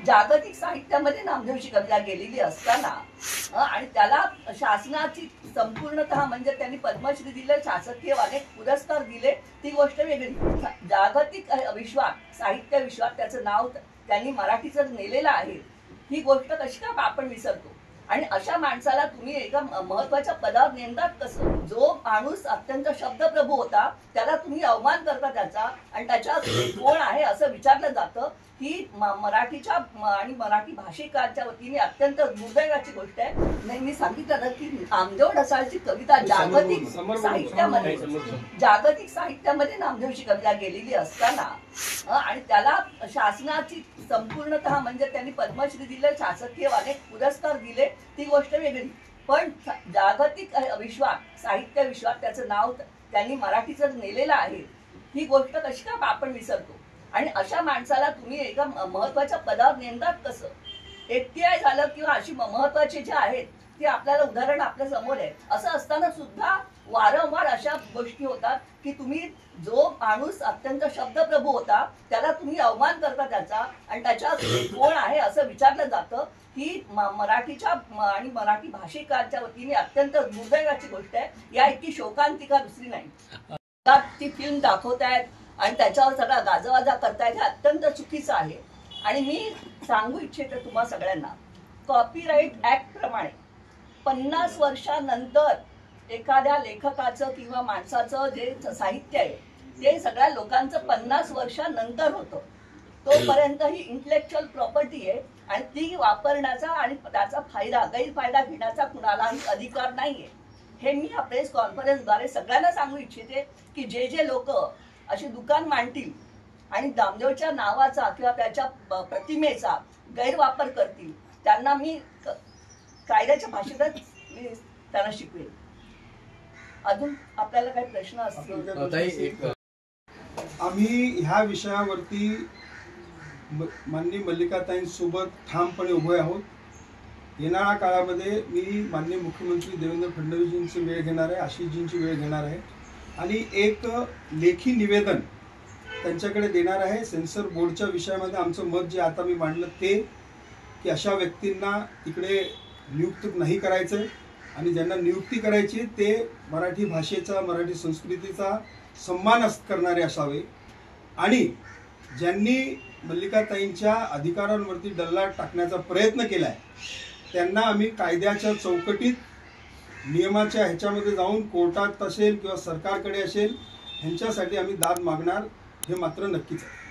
जागतिक साहित्यामध्ये नामदेवची कविता गेलेली असताना आणि त्याला शासनाची संपूर्णतः म्हणजे त्यांनी पद्मश्री दिले, शासकीय अनेक पुरस्कार दिले, ती गोष्ट वेगळी. जागतिक विश्वात, साहित्य विश्वात त्याचं नाव त्यांनी मराठीचं नेलेलं आहे, ही गोष्ट कशी काय आपण विसरतो. आणि अशा माणसाला तुम्ही एका महत्वाच्या पदावर नेमतात कसं? जो माणूस अत्यंत शब्दप्रभू होता त्याला तुम्ही अवमान करता त्याचा, आणि त्याच्या कोण आहे असं विचारलं जातं. ही मराठीच्या आणि मराठी भाषिकांच्या वतीने अत्यंत दुर्दैवाची गोष्ट आहे. नाही, मी सांगितलं की नामदेव ढसाळची कविता जागतिक साहित्यामध्ये नामदेवची कविता गेलेली असताना आणि त्याला शासनाची संपूर्णतः म्हणजे त्यांनी पद्मश्री दिले, शासकीय अनेक पुरस्कार दिले, ती गोष्ट वेगळी. पण जागतिक विश्वात, साहित्य विश्वात त्याचं नाव त्यांनी मराठीचं नेलेलं आहे, ही गोष्ट कशी काय आपण विसरतो. आणि अशा माणसाला तुम्ही एका महत्वाच्या पदावर नेमतात कसं? एफटीआय झालं किंवा अशी महत्वाचे जे आहेत ते आपल्याला उदाहरण आपल्या समोर आहे. असं असताना सुद्धा वारंवार अशा गोष्टी होतात की तुम्ही जो माणूस अत्यंत शब्दप्रभू होता त्याला तुम्ही अवमान करता त्याचा, आणि त्याच्या कोण आहे असं विचारलं जातं. ही मराठीच्या आणि मराठी भाषिकांच्या वतीने अत्यंत दुर्दैवाची गोष्ट आहे. या इतकी शोकांतिका दुसरी नाही. ती फिल्म दाखवतायत आणि त्याच्यावर सगळा गाजावाजा करतायत, हे अत्यंत चुकीचं आहे. आणि मी सांगू इच्छिते तुम्हा सगळ्यांना, कॉपीराईट ऍक्ट प्रमाणे 50 वर्षानंतर एखाद्या लेखकाचं किंवा माणसाचं जे साहित्य आहे ते सगळ्या लोकांचं 50 वर्षानंतर होतं. तोपर्यंत ही इंटेलेक्च्युअल प्रॉपर्टी आहे आणि ती वापरण्याचा आणि त्याचा गैरफायदा घेण्याचा कुणालाही अधिकार नाहीये. हे मी या प्रेस कॉन्फरन्सद्वारे सगळ्यांना सांगू इच्छिते की जे लोक अशी दुकान मांडतील आणि नामदेवच्या नावाचा किंवा त्याच्या प्रतिमेचा गैरवापर करतील त्यांना मी कायद्याच्या भाषेतच मी त्यांना शिकवेन. अजून आपल्याला काही प्रश्न असतील? आम्ही ह्या विषयावरती माननीय मल्लिकाताईंसोबत ठामपणे उभे आहोत. येणाऱ्या काळामध्ये मी माननीय मुख्यमंत्री देवेंद्र फडणवीसजींची वेळ घेणार आहे, आशिषजींची वेळ घेणार आहे आणि एक लेखी निवेदन त्यांच्याकडे देणार आहे. सेन्सर बोर्डच्या विषयामध्ये आमचं मत जे आता मी मांडलं ते की अशा व्यक्तींना इकडे नियुक्त नाही करायचं आणि ज्यांना नियुक्ती करायची ते मराठी भाषेचा, मराठी संस्कृतीचा सन्मान करणारे असावे आणि ज्यांनी मल्लिकाताईंच्या अधिकारांवरती डल्ला टाकण्याचा प्रयत्न केला आहे त्यांना आम्ही कायद्याच्या चौकटीत नियमाच्या ह्याच्यामध्ये जाऊन कोर्टात असेल किंवा सरकारकडे असेल ह्यांच्यासाठी आम्ही दाद मागणार, हे मात्र नक्कीच आहे.